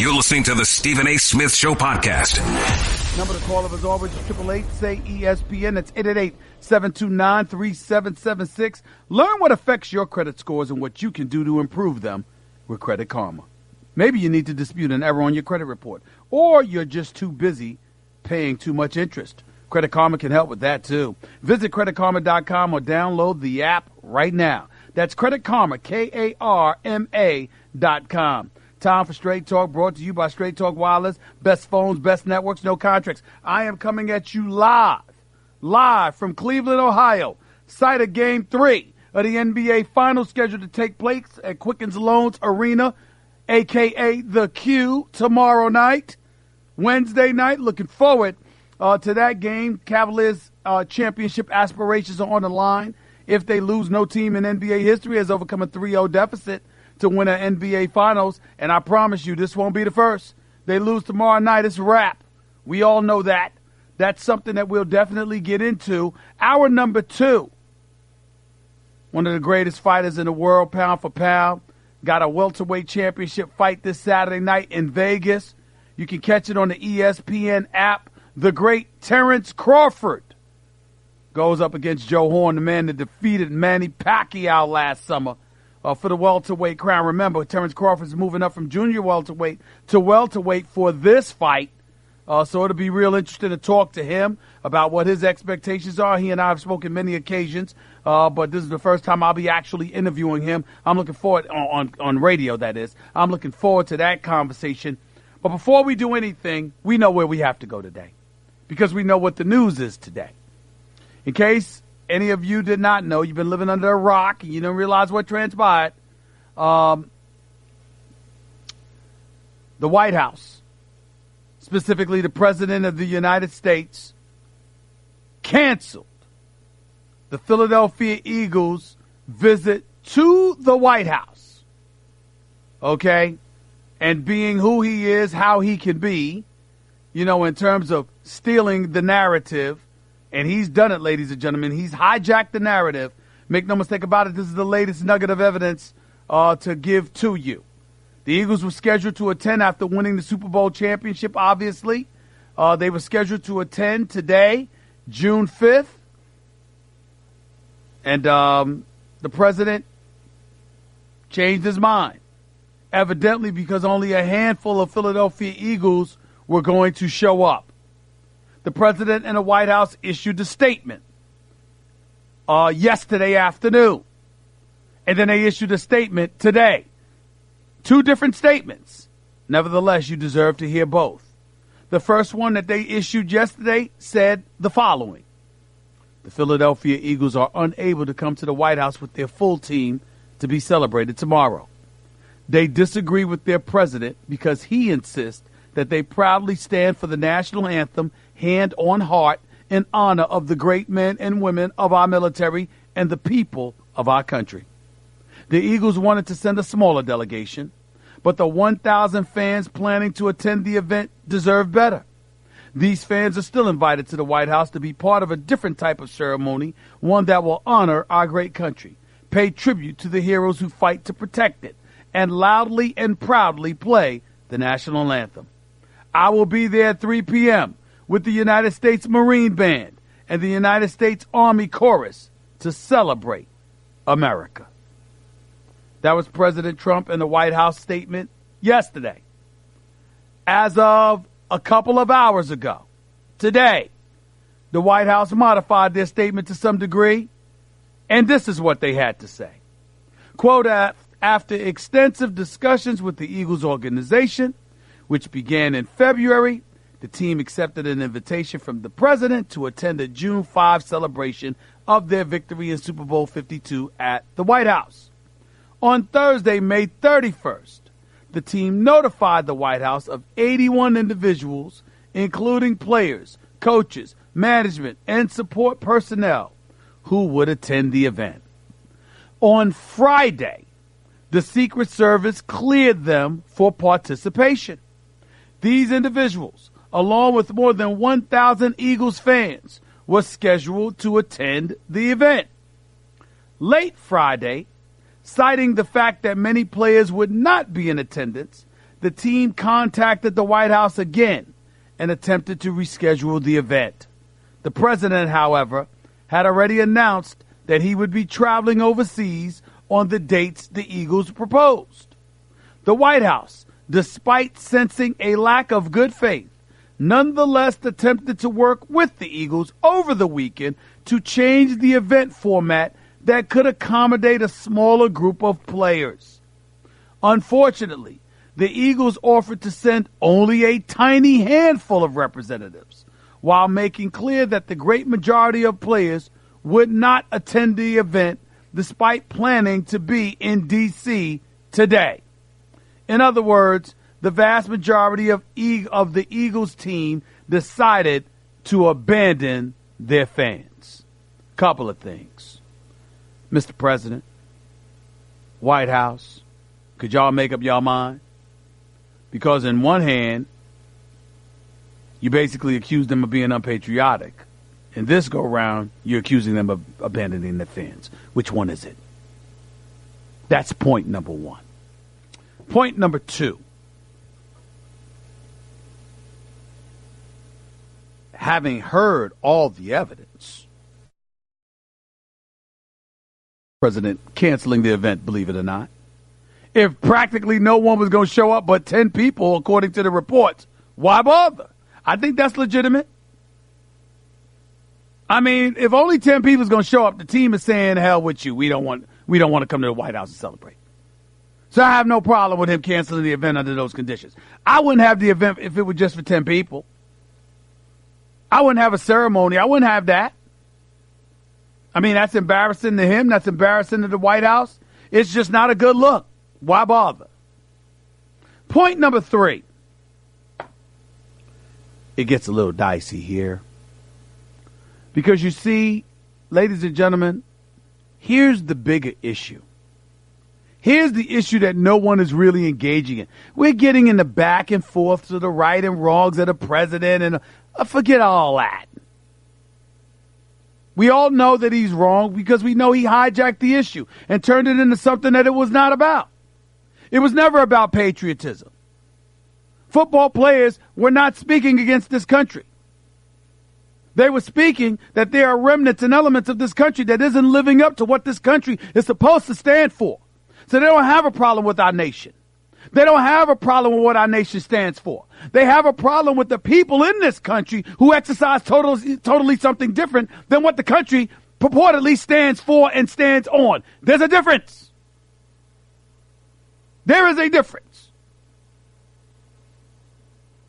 You're listening to the Stephen A. Smith Show podcast. Number to call up as always is 888-SAY-ESPN. That's 888-729-3776. Learn what affects your credit scores and what you can do to improve them with Credit Karma. Maybe you need to dispute an error on your credit report, or you're just too busy paying too much interest. Credit Karma can help with that, too. Visit CreditKarma.com or download the app right now. That's Credit Karma, Karma.com. Time for Straight Talk, brought to you by Straight Talk Wireless. Best phones, best networks, no contracts. I am coming at you live from Cleveland, Ohio, site of Game 3 of the NBA Finals, scheduled to take place at Quicken Loans Arena, a.k.a. The Q, tomorrow night, Wednesday night. Looking forward to that game. Cavaliers' championship aspirations are on the line. If they lose, no team in NBA history has overcome a 3-0 deficit to win an NBA Finals, and I promise you this won't be the first. They lose tomorrow night, it's a wrap. We all know that. That's something that we'll definitely get into. Hour number 2, one of the greatest fighters in the world, pound for pound, got a welterweight championship fight this Saturday night in Vegas. You can catch it on the ESPN app. The great Terrence Crawford goes up against Joe Horn, the man that defeated Manny Pacquiao last summer for the welterweight crown. Remember, Terrence Crawford is moving up from junior welterweight to welterweight for this fight. So it'll be real interesting to talk to him about what his expectations are. He and I have spoken many occasions, but this is the first time I'll be actually interviewing him. I'm looking forward, on radio that is. I'm looking forward to that conversation. But before we do anything, we know where we have to go today, because we know what the news is today. In case any of you did not know, you've been living under a rock and you didn't realize what transpired. The White House, specifically the President of the United States, canceled the Philadelphia Eagles' visit to the White House. Okay? And being who he is, how he can be, in terms of stealing the narrative. And he's done it, ladies and gentlemen. He's hijacked the narrative. Make no mistake about it, this is the latest nugget of evidence to give to you. The Eagles were scheduled to attend after winning the Super Bowl championship, obviously. They were scheduled to attend today, June 5th. And the president changed his mind, evidently because only a handful of Philadelphia Eagles were going to show up. The president and the White House issued a statement yesterday afternoon. And then they issued a statement today. 2 different statements. Nevertheless, you deserve to hear both. The first one that they issued yesterday said the following. The Philadelphia Eagles are unable to come to the White House with their full team to be celebrated tomorrow. They disagree with their president because he insists that they proudly stand for the national anthem, hand on heart, in honor of the great men and women of our military and the people of our country. The Eagles wanted to send a smaller delegation, but the 1,000 fans planning to attend the event deserve better. These fans are still invited to the White House to be part of a different type of ceremony, one that will honor our great country, pay tribute to the heroes who fight to protect it, and loudly and proudly play the national anthem. I will be there at 3 p.m. with the United States Marine Band and the United States Army Chorus to celebrate America. That was President Trump in the White House statement yesterday. As of a couple of hours ago, today, the White House modified their statement to some degree, and this is what they had to say. Quote, after extensive discussions with the Eagles organization, which began in February, the team accepted an invitation from the president to attend a June 5 celebration of their victory in Super Bowl 52 at the White House. On Thursday, May 31st, the team notified the White House of 81 individuals, including players, coaches, management, and support personnel, who would attend the event. On Friday, the Secret Service cleared them for participation. These individuals, along with more than 1,000 Eagles fans, were scheduled to attend the event. Late Friday, citing the fact that many players would not be in attendance, the team contacted the White House again and attempted to reschedule the event. The president, however, had already announced that he would be traveling overseas on the dates the Eagles proposed. The White House, despite sensing a lack of good faith, nonetheless attempted to work with the Eagles over the weekend to change the event format that could accommodate a smaller group of players. Unfortunately, the Eagles offered to send only a tiny handful of representatives, while making clear that the great majority of players would not attend the event despite planning to be in D.C. today. In other words, the vast majority of the Eagles team decided to abandon their fans. Couple of things. Mr. President, White House, could y'all make up your mind? Because in one hand, you basically accuse them of being unpatriotic. In this go-round, you're accusing them of abandoning their fans. Which one is it? That's point number one. Point number two. Having heard all the evidence, President canceling the event, believe it or not. If practically no one was going to show up but 10 people, according to the reports, why bother? I think that's legitimate. I mean, if only 10 people is going to show up, the team is saying, hell with you. We don't want to come to the White House and celebrate. So I have no problem with him canceling the event under those conditions. I wouldn't have the event if it were just for 10 people. I wouldn't have a ceremony. I wouldn't have that. I mean, that's embarrassing to him. That's embarrassing to the White House. It's just not a good look. Why bother? Point number 3. It gets a little dicey here. Because you see, ladies and gentlemen, here's the bigger issue. Here's the issue that no one is really engaging in. We're getting in the back and forth to the right and wrongs of the president, and forget all that. We all know that he's wrong because we know he hijacked the issue and turned it into something that it was not about. It was never about patriotism. Football players were not speaking against this country. They were speaking that there are remnants and elements of this country that isn't living up to what this country is supposed to stand for. So they don't have a problem with our nation. They don't have a problem with what our nation stands for. They have a problem with the people in this country who exercise totally something different than what the country purportedly stands for and stands on. There's a difference. There is a difference.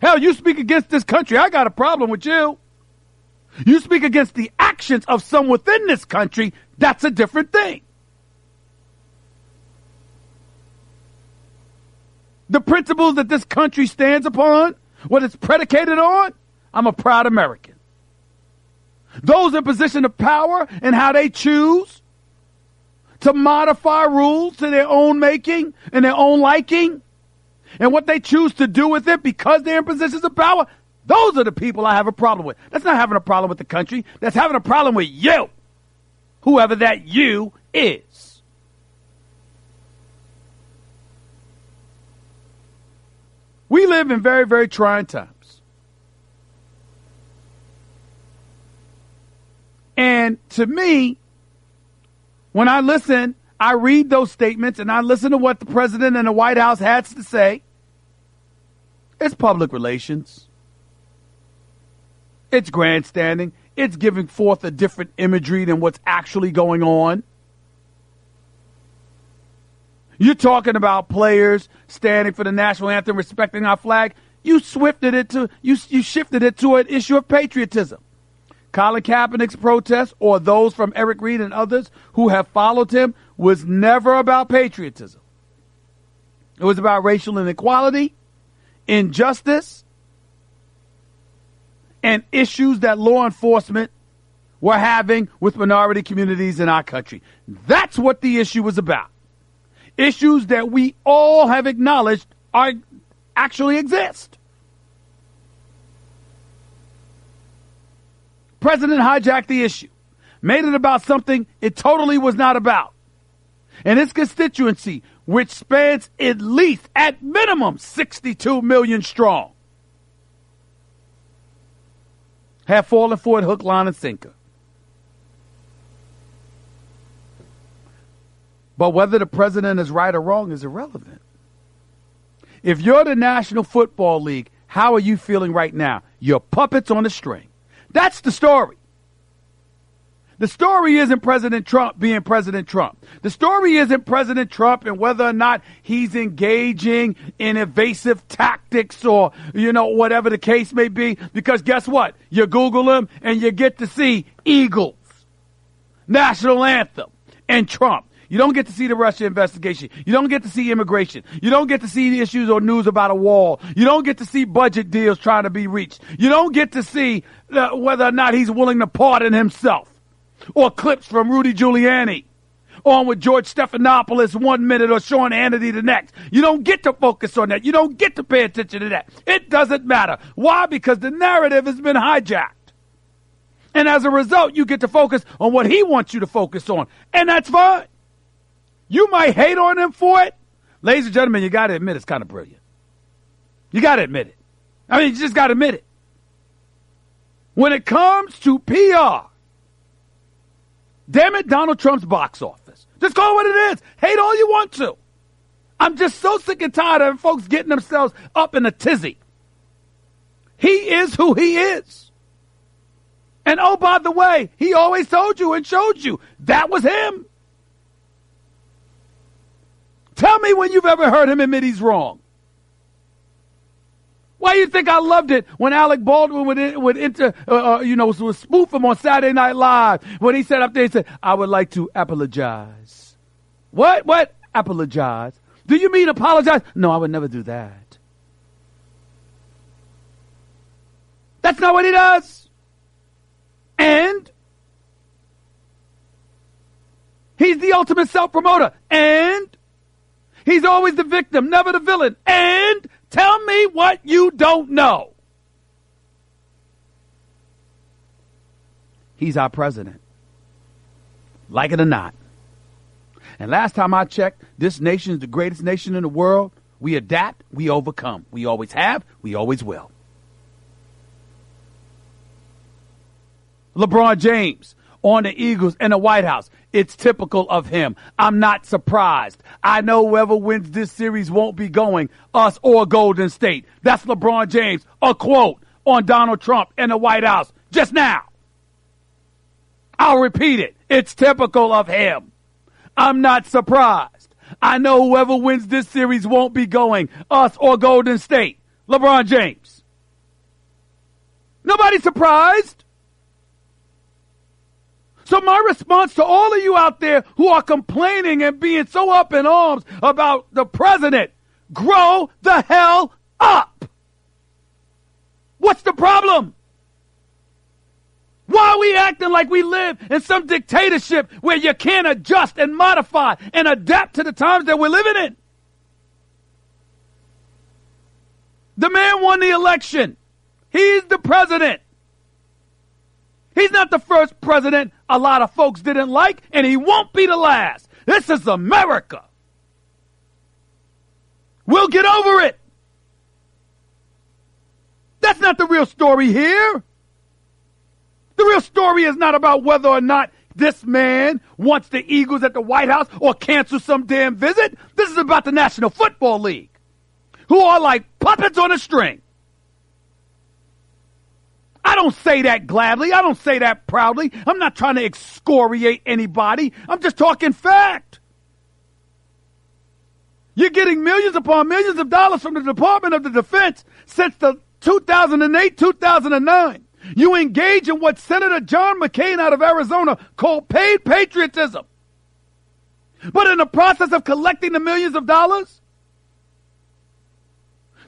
Hell, you speak against this country, I got a problem with you. You speak against the actions of some within this country, that's a different thing. The principles that this country stands upon, what it's predicated on, I'm a proud American. Those in position of power and how they choose to modify rules to their own making and their own liking, and what they choose to do with it because they're in positions of power, those are the people I have a problem with. That's not having a problem with the country. That's having a problem with you, whoever that you is. We live in very, very trying times. And to me, when I listen, I read those statements and I listen to what the president and the White House has to say. It's public relations. It's grandstanding. It's giving forth a different imagery than what's actually going on. You're talking about players standing for the national anthem, respecting our flag. You shifted it to an issue of patriotism. Colin Kaepernick's protest, or those from Eric Reed and others who have followed him, was never about patriotism. It was about racial inequality, injustice, and issues that law enforcement were having with minority communities in our country. That's what the issue was about. Issues that we all have acknowledged actually exist. President hijacked the issue, made it about something it totally was not about. And his constituency, which spans at least, at minimum, 62 million strong, have fallen for it hook, line, and sinker. But whether the president is right or wrong is irrelevant. If you're the National Football League, how are you feeling right now? You're puppets on a string. That's the story. The story isn't President Trump being President Trump. The story isn't President Trump and whether or not he's engaging in evasive tactics or, whatever the case may be. Because guess what? You Google him and you get to see Eagles, national anthem, and Trump. You don't get to see the Russia investigation. You don't get to see immigration. You don't get to see the issues or news about a wall. You don't get to see budget deals trying to be reached. You don't get to see whether or not he's willing to pardon himself. Or clips from Rudy Giuliani on with George Stephanopoulos 1 minute or Sean Hannity the next. You don't get to focus on that. You don't get to pay attention to that. It doesn't matter. Why? Because the narrative has been hijacked. And as a result, you get to focus on what he wants you to focus on. And that's fine. You might hate on him for it. Ladies and gentlemen, you got to admit it's kind of brilliant. You got to admit it. I mean, you just got to admit it. When it comes to PR, damn it, Donald Trump's box office. Just call it what it is. Hate all you want to. I'm just so sick and tired of folks getting themselves up in a tizzy. He is who he is. And oh, by the way, he always told you and showed you that was him. Tell me when you've ever heard him admit he's wrong. Why do you think I loved it when Alec Baldwin would spoof him on Saturday Night Live when he said up there, he said, I would like to apologize. What? Apologize? Do you mean apologize? No, I would never do that. That's not what he does. And he's the ultimate self-promoter. And he's always the victim, never the villain. And tell me what you don't know. He's our president. Like it or not. And last time I checked, this nation is the greatest nation in the world. We adapt, we overcome. We always have, we always will. LeBron James on the Eagles and the White House. It's typical of him. I'm not surprised. I know whoever wins this series won't be going, us or Golden State. That's LeBron James, a quote on Donald Trump and the White House just now. I'll repeat it. It's typical of him. I'm not surprised. I know whoever wins this series won't be going, us or Golden State. LeBron James. Nobody's surprised. So my response to all of you out there who are complaining and being so up in arms about the president, grow the hell up. What's the problem? Why are we acting like we live in some dictatorship where you can't adjust and modify and adapt to the times that we're living in? The man won the election. He's the president. He's not the first president a lot of folks didn't like, and he won't be the last. This is America. We'll get over it. That's not the real story here. The real story is not about whether or not this man wants the Eagles at the White House or cancel some damn visit. This is about the National Football League, who are like puppets on a string. I don't say that gladly. I don't say that proudly. I'm not trying to excoriate anybody. I'm just talking fact. You're getting millions upon millions of dollars from the Department of the Defense since the 2008, 2009. You engage in what Senator John McCain out of Arizona called paid patriotism. But in the process of collecting the millions of dollars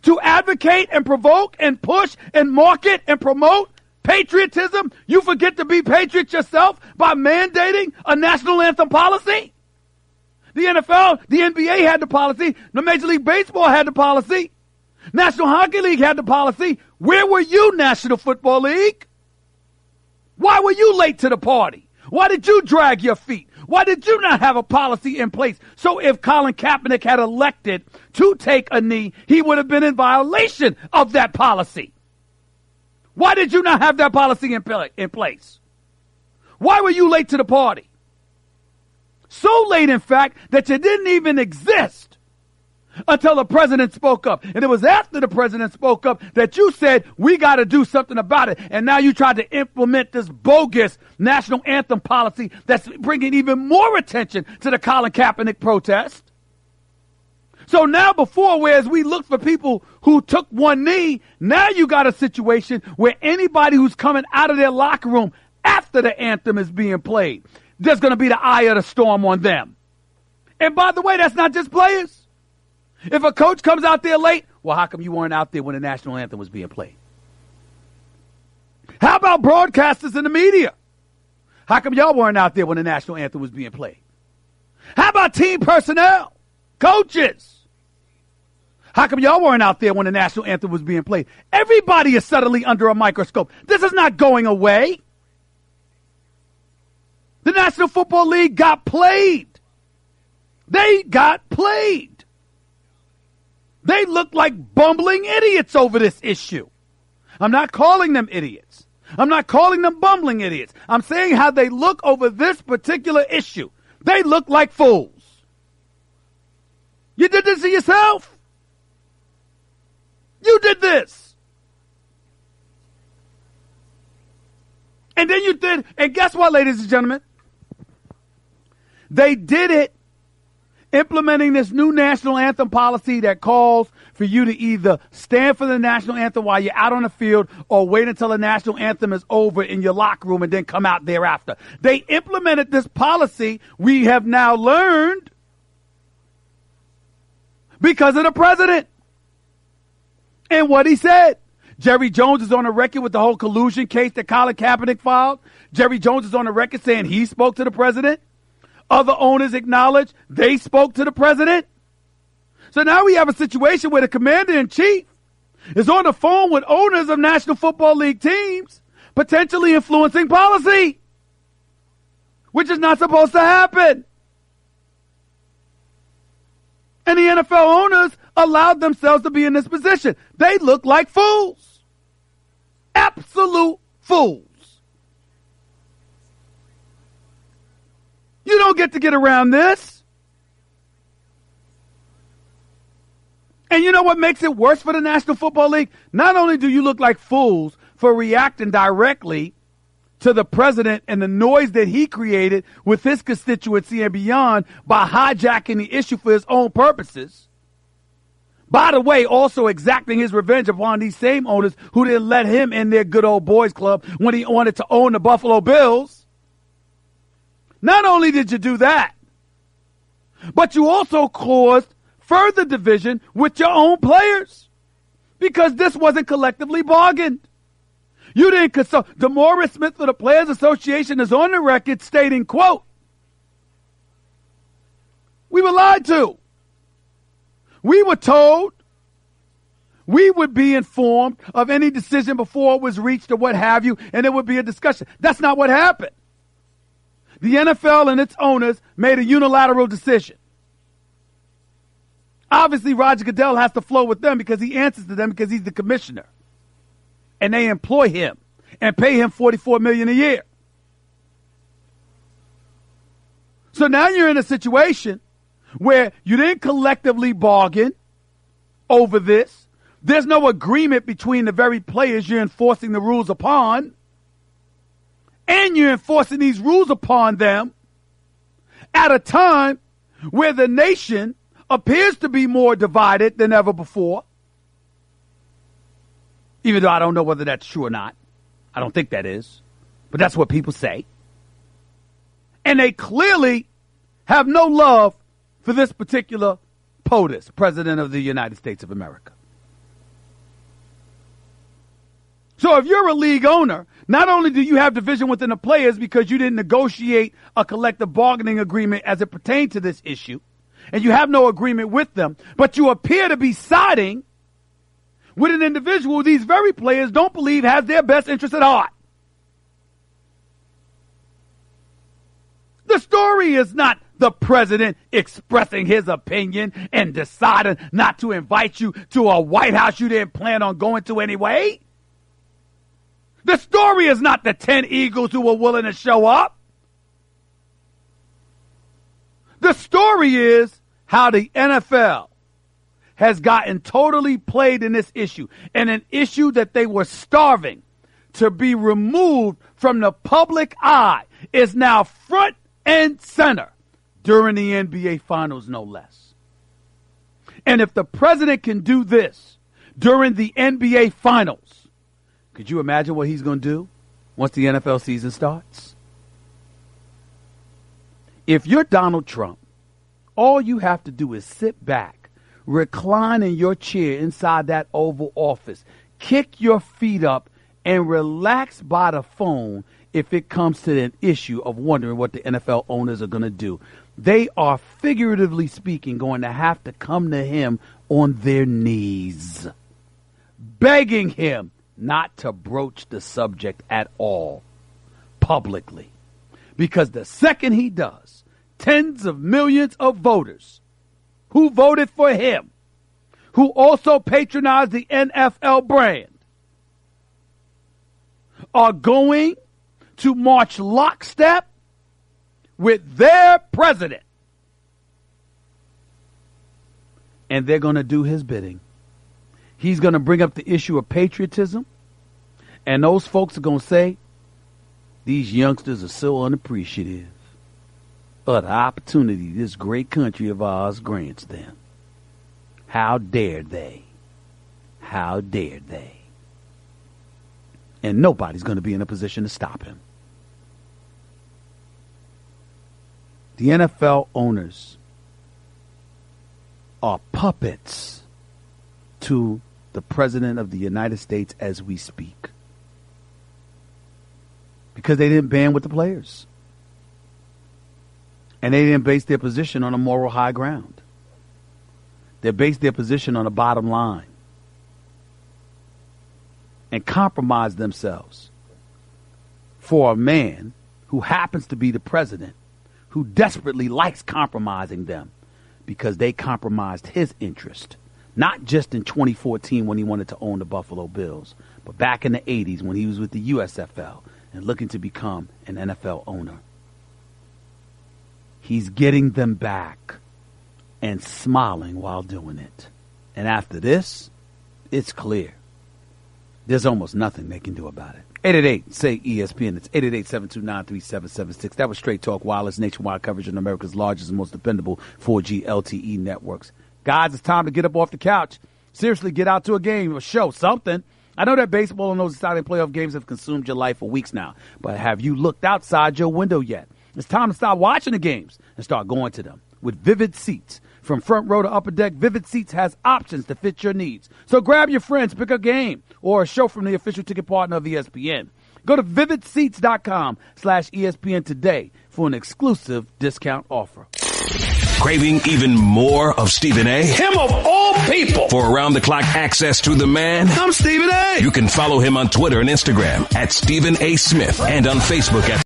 to advocate and provoke and push and market and promote patriotism, you forget to be patriots yourself by mandating a national anthem policy? The NFL, the NBA had the policy. The Major League Baseball had the policy. National Hockey League had the policy. Where were you, National Football League? Why were you late to the party? Why did you drag your feet? Why did you not have a policy in place? So if Colin Kaepernick had elected to take a knee, he would have been in violation of that policy. Why did you not have that policy in place? Why were you late to the party? So late, in fact, that you didn't even exist until the president spoke up. And it was after the president spoke up that you said, we got to do something about it. And now you tried to implement this bogus national anthem policy that's bringing even more attention to the Colin Kaepernick protest. So now before, whereas we looked for people who took one knee, now you got a situation where anybody who's coming out of their locker room after the anthem is being played, there's going to be the eye of the storm on them. And by the way, that's not just players. If a coach comes out there late, well, how come you weren't out there when the national anthem was being played? How about broadcasters in the media? How come y'all weren't out there when the national anthem was being played? How about team personnel, coaches? How come y'all weren't out there when the national anthem was being played? Everybody is suddenly under a microscope. This is not going away. The National Football League got played. They got played. They look like bumbling idiots over this issue. I'm not calling them idiots. I'm not calling them bumbling idiots. I'm saying how they look over this particular issue. They look like fools. You did this to yourself. You did this. And then you did, and guess what, ladies and gentlemen? They did it implementing this new national anthem policy that calls for you to either stand for the national anthem while you're out on the field or wait until the national anthem is over in your locker room and then come out thereafter. They implemented this policy, we have now learned, because of the president and what he said. Jerry Jones is on the record with the whole collusion case that Colin Kaepernick filed. Jerry Jones is on the record saying he spoke to the president. Other owners acknowledge they spoke to the president. So now we have a situation where the commander-in-chief is on the phone with owners of National Football League teams, potentially influencing policy, which is not supposed to happen. And the NFL owners allowed themselves to be in this position. They look like fools. Absolute fools. You don't get to get around this. And you know what makes it worse for the National Football League? Not only do you look like fools for reacting directly to the president and the noise that he created with his constituency and beyond by hijacking the issue for his own purposes. By the way, also exacting his revenge upon these same owners who didn't let him in their good old boys club when he wanted to own the Buffalo Bills. Not only did you do that, but you also caused further division with your own players because this wasn't collectively bargained. You didn't consult. DeMaurice Smith of the Players Association is on the record stating, quote, we were lied to. We were told we would be informed of any decision before it was reached or what have you, and there would be a discussion. That's not what happened. The NFL and its owners made a unilateral decision. Obviously, Roger Goodell has to flow with them because he answers to them because he's the commissioner. And they employ him and pay him $44 million a year. So now you're in a situation where you didn't collectively bargain over this. There's no agreement between the very players you're enforcing the rules upon. And you're enforcing these rules upon them at a time where the nation appears to be more divided than ever before. Even though I don't know whether that's true or not. I don't think that is. But that's what people say. And they clearly have no love for this particular POTUS, President of the United States of America. So if you're a league owner, not only do you have division within the players because you didn't negotiate a collective bargaining agreement as it pertained to this issue, and you have no agreement with them, but you appear to be siding with an individual these very players don't believe has their best interest at heart. The story is not the president expressing his opinion and deciding not to invite you to a White House you didn't plan on going to anyway. The story is not the 10 Eagles who were willing to show up. The story is how the NFL has gotten totally played in this issue, and an issue that they were starving to be removed from the public eye is now front and center during the NBA Finals, no less. And if the president can do this during the NBA Finals, could you imagine what he's going to do once the NFL season starts? If you're Donald Trump, all you have to do is sit back, recline in your chair inside that Oval Office, kick your feet up, and relax by the phone if it comes to an issue of wondering what the NFL owners are going to do. They are, figuratively speaking, going to have to come to him on their knees, begging him not to broach the subject at all publicly. Because the second he does, tens of millions of voters who voted for him, who also patronize the NFL brand, are going to march lockstep with their president. And they're going to do his bidding. He's going to bring up the issue of patriotism. And those folks are going to say, these youngsters are so unappreciative of the opportunity this great country of ours grants them. How dare they? How dare they? And nobody's going to be in a position to stop him. The NFL owners are puppets to the President of the United States as we speak. Because they didn't band with the players. And they didn't base their position on a moral high ground. They based their position on a bottom line. And compromised themselves for a man who happens to be the president, who desperately likes compromising them because they compromised his interest. Not just in 2014 when he wanted to own the Buffalo Bills, but back in the 80s when he was with the USFL and looking to become an NFL owner. He's getting them back and smiling while doing it. And after this, it's clear. There's almost nothing they can do about it. 888-SAY-ESPN. It's 888-729-3776. That was Straight Talk Wireless, nationwide coverage of America's largest and most dependable 4G LTE networks. Guys, it's time to get up off the couch. Seriously, get out to a game, a show, something. I know that baseball and those exciting playoff games have consumed your life for weeks now, but have you looked outside your window yet? It's time to stop watching the games and start going to them with Vivid Seats. From front row to upper deck, Vivid Seats has options to fit your needs. So grab your friends, pick a game or a show from the official ticket partner of ESPN. Go to vividseats.com/ESPN today for an exclusive discount offer. Craving even more of Stephen A? Him of all people. For around-the-clock access to the man? I'm Stephen A. You can follow him on Twitter and Instagram at Stephen A. Smith and on Facebook at